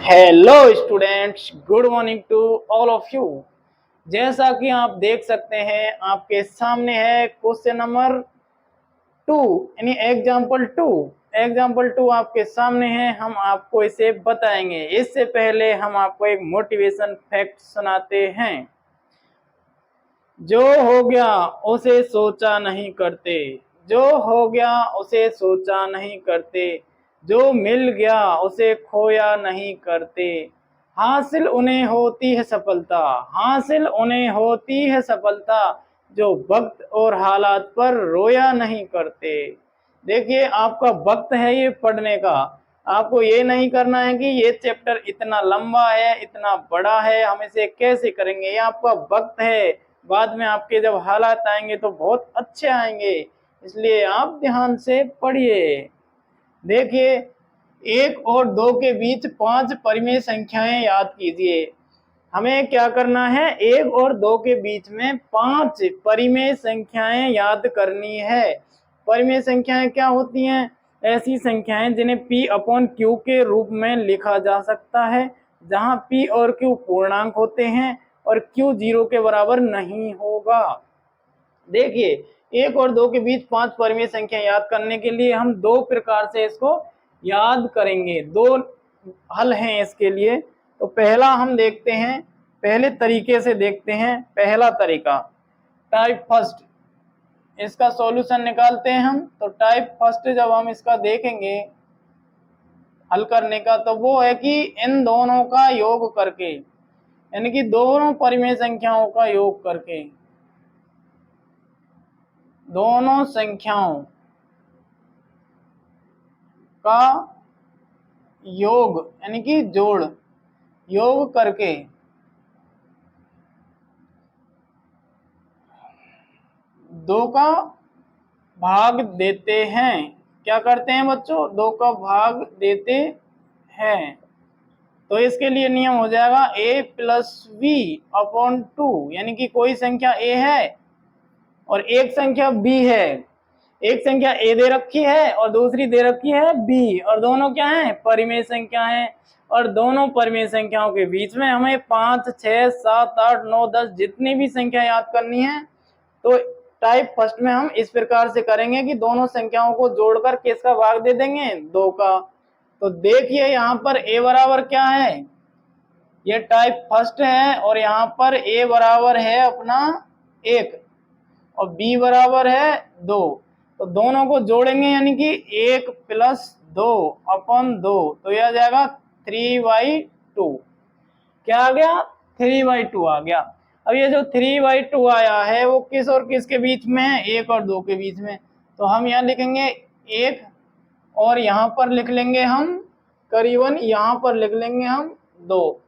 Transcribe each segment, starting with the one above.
Hello students, good morning to all of you. जैसा कि आप देख सकते हैं, आपके सामने है क्वेश्चन नंबर 2 यानी एग्जाम्पल टू आपके सामने है। हम आपको इसे बताएंगे। इससे पहले हम आपको एक मोटिवेशन फैक्ट सुनाते हैं। जो हो गया उसे सोचा नहीं करते, जो हो गया उसे सोचा नहीं करते, जो मिल गया उसे खोया नहीं करते। हासिल उन्हें होती है सफलता, हासिल उन्हें होती है सफलता, जो वक्त और हालात पर रोया नहीं करते। देखिए, आपका वक्त है ये पढ़ने का। आपको ये नहीं करना है कि ये चैप्टर इतना लंबा है, इतना बड़ा है, हम इसे कैसे करेंगे। ये आपका वक्त है। बाद में आपके जब हालात आएंगे तो बहुत अच्छे आएंगे, इसलिए आप ध्यान से पढ़िए। देखिए, 1 और 2 के बीच 5 परिमेय संख्याएं याद कीजिए। हमें क्या करना है, 1 और 2 के बीच में 5 परिमेय संख्याएं याद करनी है। परिमेय संख्याएं क्या होती हैं? ऐसी संख्याएं जिन्हें P अपॉन Q के रूप में लिखा जा सकता है, जहां P और Q पूर्णांक होते हैं और Q 0 के बराबर नहीं होगा। देखिए, 1 और 2 के बीच 5 परिमेय संख्या याद करने के लिए हम 2 प्रकार से इसको याद करेंगे। 2 हल हैं इसके लिए। तो पहला हम देखते हैं, पहले तरीके से देखते हैं। पहला तरीका टाइप फर्स्ट, इसका सॉल्यूशन निकालते हैं हम। तो टाइप फर्स्ट जब हम इसका देखेंगे हल करने का, तो वो है कि इन दोनों का योग करके, यानी कि दोनों परिमेय संख्याओं का योग करके, दोनों संख्याओं का योग यानी कि जोड़, योग करके 2 का भाग देते हैं। क्या करते हैं बच्चों? 2 का भाग देते हैं। तो इसके लिए नियम हो जाएगा a प्लस वी अपॉन 2, यानी कि कोई संख्या a है और एक संख्या b है। एक संख्या a दे रखी है और दूसरी दे रखी है b, और दोनों क्या है? परिमेय संख्या है। और दोनों परिमेय संख्याओं के बीच में हमें 5, 6, 7, 8, 9, 10 जितनी भी संख्या याद करनी है। तो टाइप फर्स्ट में हम इस प्रकार से करेंगे कि दोनों संख्याओं को जोड़कर किसका भाग दे देंगे? 2 का। तो देखिए, यहाँ पर a बराबर क्या है? ये टाइप फर्स्ट है और यहाँ पर a बराबर है अपना 1 और b बराबर है 2। तो दोनों को जोड़ेंगे, यानी कि 1 प्लस 2 अपॉन 2, तो यह आ जाएगा 3/2। क्या आ गया? 3/2 आ गया। अब ये जो 3/2 आया है वो किस और किस के बीच में है? 1 और 2 के बीच में। तो हम यहाँ लिखेंगे 1 और यहाँ पर लिख लेंगे हम करीबन, यहाँ पर लिख लेंगे हम 2।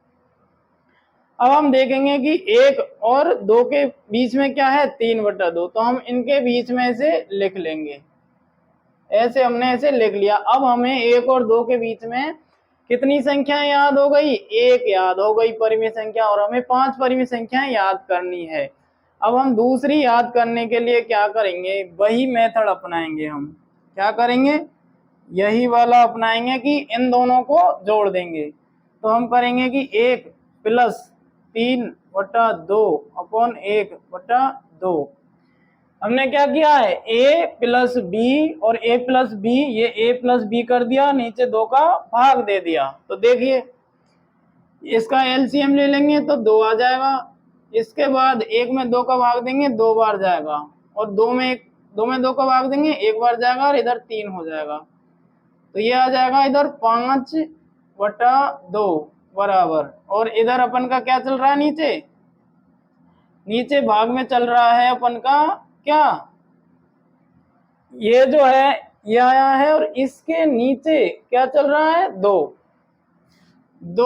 अब हम देखेंगे कि 1 और 2 के बीच में क्या है? 3/2। तो हम इनके बीच में से लिख लेंगे, ऐसे हमने ऐसे लिख लिया। अब हमें 1 और 2 के बीच में कितनी संख्याएं याद हो गई? 1 याद हो गई परिमेय संख्या, और हमें 5 परिमेय संख्याएं याद करनी है। अब हम दूसरी याद करने के लिए क्या करेंगे? वही मेथड अपनाएंगे। हम क्या करेंगे? यही वाला अपनाएंगे कि इन दोनों को जोड़ देंगे। तो हम करेंगे कि 1 प्लस 3/2 अपॉन 1/2। हमने क्या किया है? a प्लस बी और a प्लस बी, ये a प्लस बी कर दिया, नीचे 2 का भाग दे दिया। तो देखिए, इसका एलसीएम ले लेंगे तो 2 आ जाएगा। इसके बाद 1 में 2 का भाग देंगे, 2 बार जाएगा, और 2 में 2 का भाग देंगे, 1 बार जाएगा, और इधर 3 हो जाएगा। तो ये आ जाएगा इधर 5/2 बराबर। और इधर अपन का क्या चल रहा है? नीचे भाग में चल रहा है अपन का क्या? ये जो है ये आया है, और इसके नीचे क्या चल रहा है? 2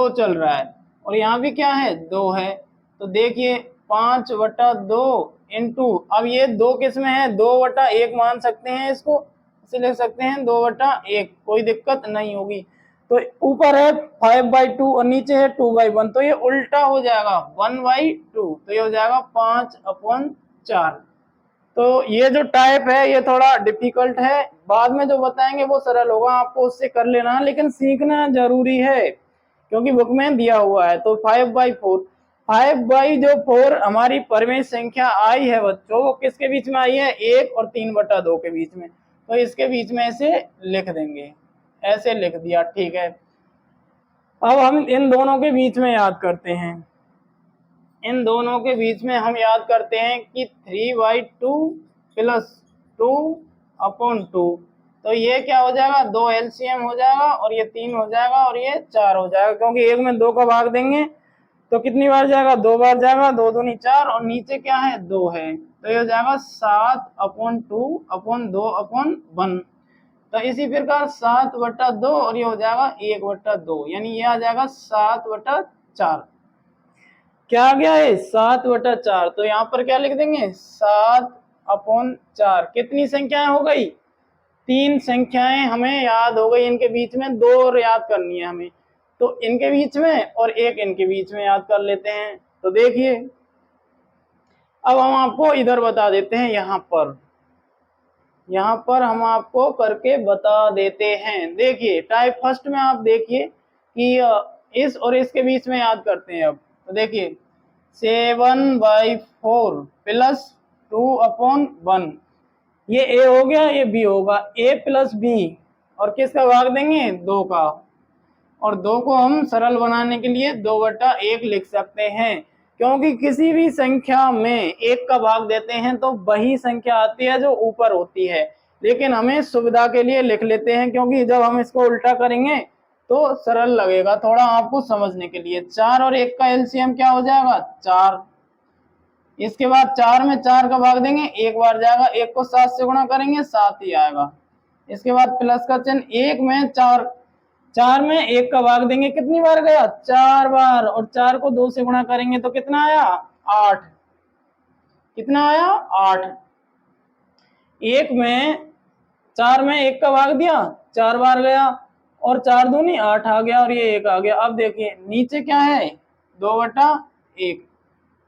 चल रहा है, और यहाँ भी क्या है? 2 है। तो देखिए, 5/2 इंटू, अब ये 2 किस में है? 2/1 मान सकते हैं इसको, इसे लिख सकते हैं 2/1, कोई दिक्कत नहीं होगी। तो ऊपर है 5/2 और नीचे है 2/1, तो ये उल्टा हो जाएगा 1/2। तो ये हो जाएगा 5/4। तो ये जो टाइप है ये थोड़ा डिफिकल्ट है, बाद में जो बताएंगे वो सरल होगा, आपको उससे कर लेना, लेकिन सीखना जरूरी है। क्योंकि बुक में दिया हुआ है। तो 5/4, 5/4 हमारी परिमेय संख्या आई है बच्चों, वो किसके बीच में आई है? 1 और 3/2 के बीच में। तो इसके बीच में ऐसे लिख देंगे, ऐसे लिख दिया, ठीक है। अब हम इन दोनों के बीच में याद करते हैं, इन दोनों के बीच में हम याद करते हैं कि 3/2 + 2/2, तो ये क्या हो जाएगा? 2 LCM हो जाएगा और ये 3 हो जाएगा और ये 4 हो जाएगा, क्योंकि 1 में 2 का भाग देंगे तो कितनी बार जाएगा? 2 बार जाएगा, 2 दूनी 4 और नीचे क्या है? 2 है, तो ये हो जाएगा 7/2/2/1। तो इसी प्रकार 7/2 और ये हो जाएगा 1/2, यानी ये आ जाएगा 7/4। क्या आ गया है? 7/4। तो यहाँ पर क्या लिख देंगे? 7/4। कितनी संख्याएं हो गई? 3 संख्याएं हमें याद हो गई, इनके बीच में 2 और याद करनी है हमें, तो इनके बीच में और एक इनके बीच में याद कर लेते हैं। तो देखिए, अब हम आपको इधर बता देते हैं, यहाँ पर हम आपको करके बता देते हैं। देखिए टाइप फर्स्ट में आप देखिए कि इस और इसके बीच में याद करते हैं। अब तो देखिए 7/4 + 2/1, ये a हो गया, ये b होगा, a + b, और किसका भाग देंगे? 2 का, और 2 को हम सरल बनाने के लिए 2/1 लिख सकते हैं, क्योंकि किसी भी संख्या में 1 का भाग देते हैं तो वही संख्या आती है जो ऊपर होती है, लेकिन हमें सुविधा के लिए लिख लेते हैं, क्योंकि जब हम इसको उल्टा करेंगे तो सरल लगेगा थोड़ा आपको समझने के लिए। 4 और 1 का एलसीएम क्या हो जाएगा? 4। इसके बाद 4 में 4 का भाग देंगे, 1 बार जाएगा, 1 को 7 से गुणा करेंगे 7 ही आएगा। इसके बाद प्लस का चिन्ह, 1 में 4, 4 में 1 का भाग देंगे, कितनी बार गया? 4 बार, और 4 को 2 से गुणा करेंगे तो कितना आया? 8। कितना आया? 8। 1 में 4 में 1 का भाग दिया, 4 बार गया, और 4 दूनी 8 आ गया, और ये 1 आ गया। अब देखिए नीचे क्या है? 2/1,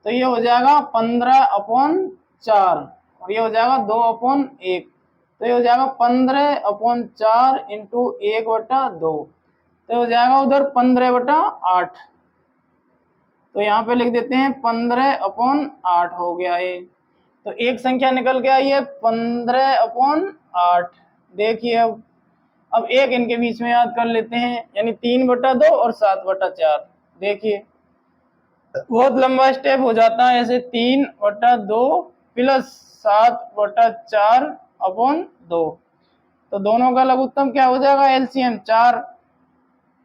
तो ये हो जाएगा 15/4, और ये हो जाएगा 2/1, तो ये हो जाएगा 15/4 × 1/2, तो हो जाएगा उधर 15/8। तो यहाँ पे लिख देते हैं 15/8 हो गया है। तो एक संख्या निकल के आई है 15/8। देखिए अब एक इनके बीच में याद कर लेते हैं, यानी 3/2 और 7/4। देखिए बहुत लंबा स्टेप हो जाता है ऐसे, 3/2 + 7/4/2, तो दोनों का लघुत्तम क्या हो जाएगा? एलसीएम 4।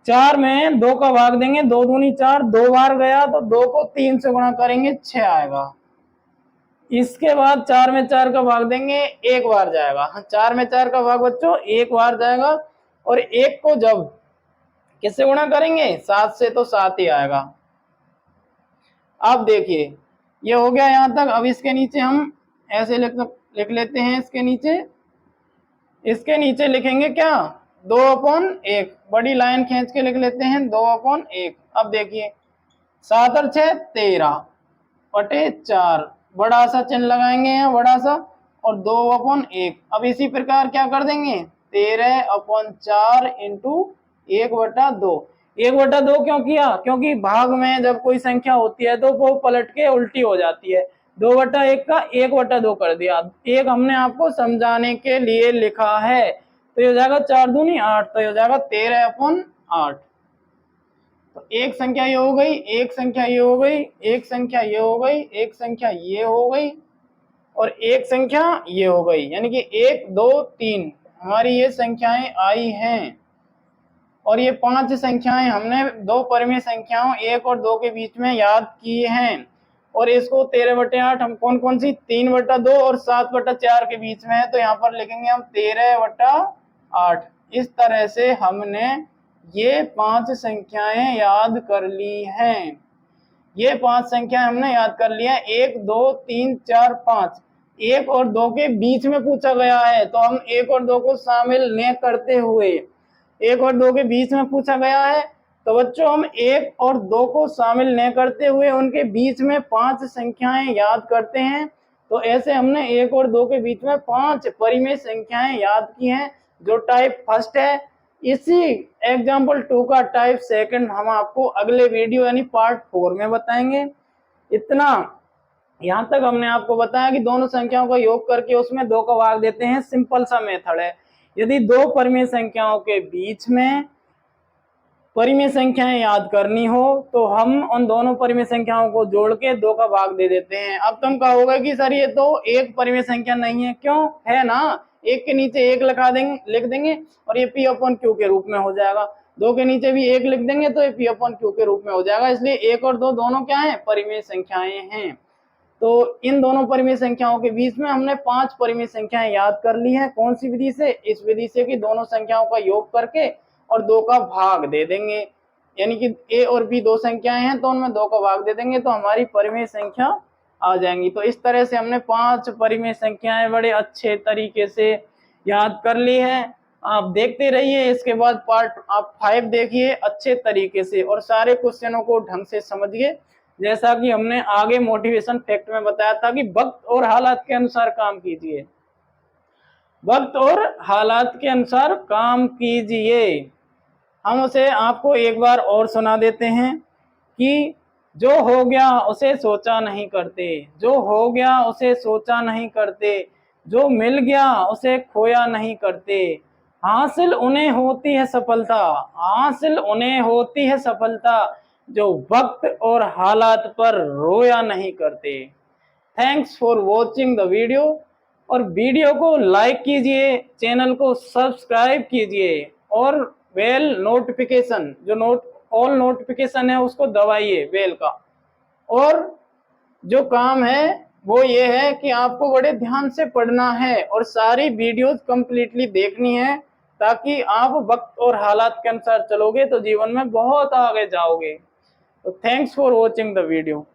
4 में 2 का भाग देंगे, 2 दूनी 4, 2 बार गया, तो 2 को 3 से गुणा करेंगे 6 आएगा। इसके बाद 4 में 4 का भाग देंगे, 1 बार जाएगा। 4 में 4 का भाग बच्चों 1 बार जाएगा, और 1 को जब किससे गुणा करेंगे? 7 से, तो 7 ही आएगा। अब देखिए ये हो गया यहाँ तक। अब इसके नीचे हम ऐसे लिख लेते हैं, इसके नीचे लिखेंगे क्या? 2/1, बड़ी लाइन खींच के लिख लेते हैं 2/1। अब देखिए 7 और 6 13/4, बड़ा सा चिन्ह लगाएंगे यहाँ, बड़ा सा, और 2/1। अब इसी प्रकार क्या कर देंगे? 13/4 × 1/2। 1/2 क्यों किया? क्योंकि भाग में जब कोई संख्या होती है तो वो पलट के उल्टी हो जाती है। 2/1 का 1/2 कर दिया, एक हमने आपको समझाने के लिए लिखा है। तो ये हो जाएगा 4 दूनी 8, तो ये हो जाएगा 13/8। तो एक संख्या ये हो गई, एक संख्या ये हो गई, एक संख्या ये हो गई, एक संख्या ये हो गई, और एक संख्या ये हो गई, यानी कि 1 2 3 हमारी ये संख्याएं आई हैं। और ये 5 संख्याएं हमने 2 परिमेय संख्याओं 1 और 2 के बीच में याद की हैं। और इसको 13/8 हम कौन कौन सी? 3/2 और 7/4 के बीच में है, तो यहाँ पर लिखेंगे हम 13/8। इस तरह से हमने ये 5 संख्याएं याद कर ली हैं। ये 5 संख्याएं हमने याद कर लिया है। 1 2 3 4 5, 1 और 2 के बीच में पूछा गया है, तो हम 1 और 2 को शामिल न करते हुए, 1 और 2 के बीच में पूछा गया है, तो बच्चों हम 1 और 2 को शामिल न करते हुए उनके बीच में 5 संख्याएं याद करते हैं। तो ऐसे हमने 1 और 2 के बीच में 5 परिमेय संख्याएं याद की हैं, जो टाइप फर्स्ट है। इसी एग्जाम्पल 2 का टाइप सेकंड हम आपको अगले वीडियो यानी पार्ट 4 में बताएंगे। इतना यहाँ तक हमने आपको बताया कि दोनों संख्याओं का योग करके उसमें 2 का भाग देते हैं, सिंपल सा मेथड है। यदि दो परिमेय संख्याओं के बीच में परिमेय संख्याएं याद करनी हो तो हम उन दोनों परिमेय संख्याओं को जोड़ के 2 का भाग दे देते हैं। अब तुम कहोगे कि सर ये तो एक परिमेय संख्या नहीं है, क्यों? है ना, एक के नीचे एक लिख देंगे और ये पी अपॉन क्यू के रूप में हो जाएगा। 2 के नीचे भी एक लिख देंगे तो ये पी अपॉन क्यू के रूप में हो जाएगा। इसलिए 1 और 2 दोनों क्या है? परिमेय संख्याएं हैं। तो इन दोनों परिमेय संख्याओं के बीच में हमने 5 परिमेय संख्याएं याद कर ली हैं। कौन सी विधि से? इस विधि से कि दोनों संख्याओं का योग करके और 2 का भाग दे देंगे। यानी कि ए और बी 2 संख्याएं हैं तो उनमें 2 का भाग दे देंगे तो हमारी परिमेय संख्या आ जाएंगी। तो इस तरह से हमने 5 परिमेय संख्याएं बड़े अच्छे तरीके से याद कर ली है। आप देखते रहिए, इसके बाद पार्ट आप 5 देखिए अच्छे तरीके से और सारे क्वेश्चनों को ढंग से समझिए। जैसा कि हमने आगे मोटिवेशन फैक्ट में बताया था कि वक्त और हालात के अनुसार काम कीजिए, वक्त और हालात के अनुसार काम कीजिए। हम उसे आपको एक बार और सुना देते हैं कि जो हो गया उसे सोचा नहीं करते, जो हो गया उसे सोचा नहीं करते, जो मिल गया उसे खोया नहीं करते, हासिल उन्हें होती है सफलता, हासिल उन्हें होती है सफलता, जो वक्त और हालात पर रोया नहीं करते। Thanks for watching the video. और वीडियो को लाइक कीजिए, चैनल को सब्सक्राइब कीजिए और बेल नोटिफिकेशन जो ऑल नोटिफिकेशन है उसको दबाइए बेल का। और जो काम है वो ये है कि आपको बड़े ध्यान से पढ़ना है और सारी वीडियोस कंप्लीटली देखनी है ताकि आप वक्त और हालात के अनुसार चलोगे तो जीवन में बहुत आगे जाओगे। तो thanks for watching the video.